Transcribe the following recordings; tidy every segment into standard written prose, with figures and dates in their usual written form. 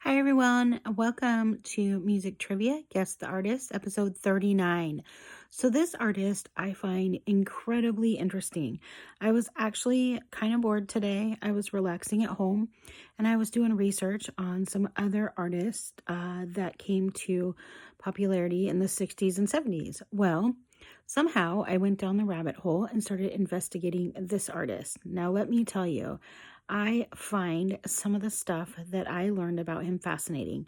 Hi, everyone. Welcome to Music Trivia Guess the Artist, episode 39. So, this artist I find incredibly interesting. I was actually kind of bored today. I was relaxing at home and I was doing research on some other artists that came to popularity in the 60s and 70s. Well, somehow I went down the rabbit hole and started investigating this artist. Now, let me tell you, I find some of the stuff that I learned about him fascinating.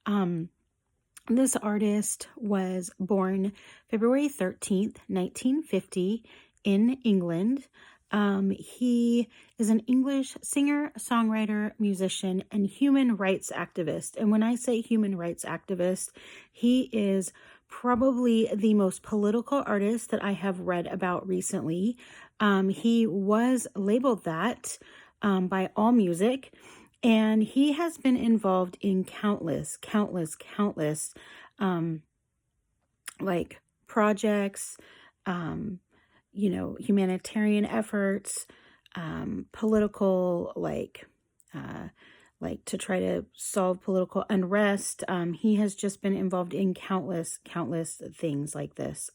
Um, this artist was born February 13th, 1950, in England. He is an English singer, songwriter, musician, and human rights activist. And when I say human rights activist, he is probably the most political artist that I have read about recently. He was labeled that by AllMusic. And he has been involved in countless um, like projects, um, humanitarian efforts, political, like to try to solve political unrest. He has just been involved in countless things like this.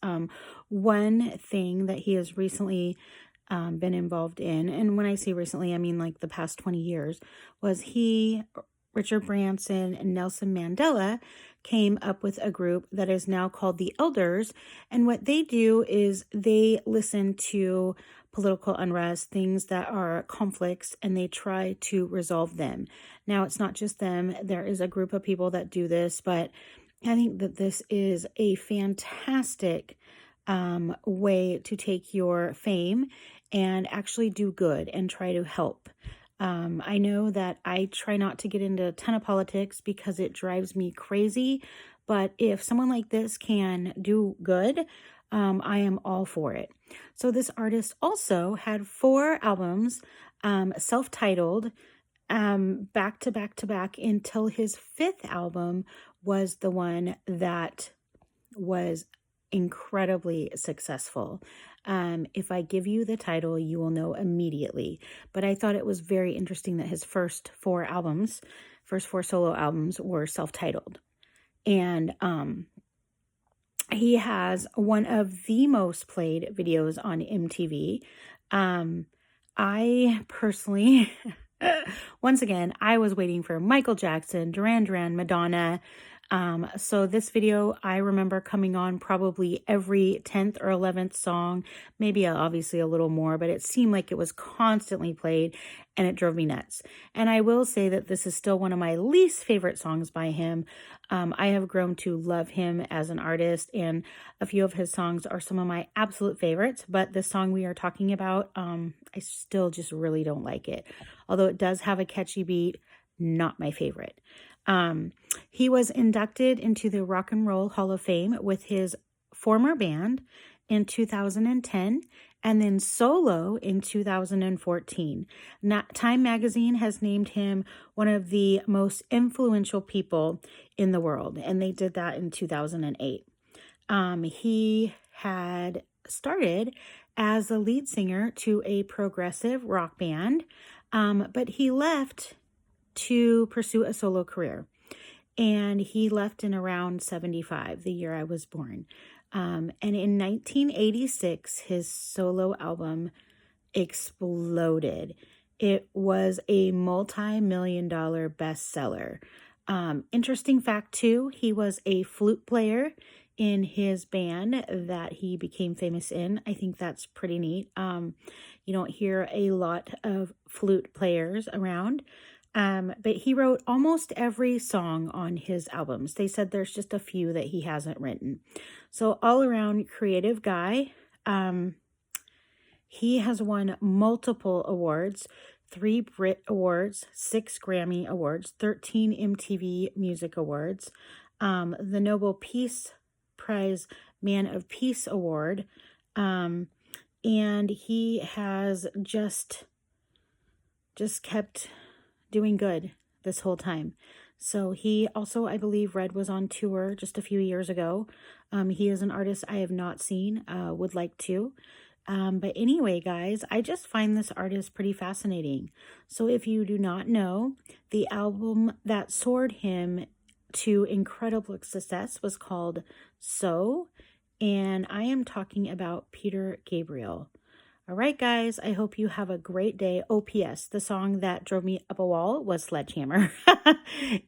One thing that he has recently been involved in, and when I say recently, I mean like the past 20 years, was Richard Branson, and Nelson Mandela came up with a group that is now called the Elders. And what they do is they listen to political unrest, things that are conflicts, and they try to resolve them. Now, it's not just them, there is a group of people that do this, but I think that this is a fantastic way to take your fame and actually do good and try to help. I know that I try not to get into a ton of politics because it drives me crazy, but if someone like this can do good, I am all for it. So this artist also had 4 albums, self-titled, back to back to back until his 5th album was the one that was incredibly successful. If I give you the title, you will know immediately. But I thought it was very interesting that his first 4 solo albums were self-titled. And he has one of the most played videos on MTV. I personally, once again, I was waiting for Michael Jackson, Duran Duran, Madonna. So this video, I remember coming on probably every 10th or 11th song, maybe obviously a little more, but it seemed like it was constantly played and it drove me nuts. And I will say that this is still one of my least favorite songs by him. I have grown to love him as an artist, and a few of his songs are some of my absolute favorites, but the song we are talking about, I still just really don't like it. Although it does have a catchy beat, not my favorite. He was inducted into the Rock and Roll Hall of Fame with his former band in 2010 and then solo in 2014. Time Magazine has named him one of the most influential people in the world, and they did that in 2008. He had started as the lead singer to a progressive rock band, but he left to pursue a solo career. And he left in around 75, the year I was born. And in 1986, his solo album exploded. It was a multi-million-dollar bestseller. Interesting fact, too, he was a flute player in his band that he became famous in. I think that's pretty neat. You don't hear a lot of flute players around. But he wrote almost every song on his albums. They said there's just a few that he hasn't written. So all around creative guy. He has won multiple awards, 3 Brit Awards, 6 Grammy Awards, 13 MTV Music Awards, the Nobel Peace Prize Man of Peace Award, and he has just kept doing good this whole time. So he also, I believe, Red was on tour just a few years ago. He is an artist I have not seen, would like to. But anyway, guys, I just find this artist pretty fascinating. So if you do not know, the album that soared him to incredible success was called So, and I am talking about Peter Gabriel. All right, guys, I hope you have a great day. Oh, P.S., the song that drove me up a wall was Sledgehammer.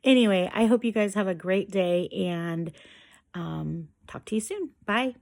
Anyway, I hope you guys have a great day, and talk to you soon. Bye.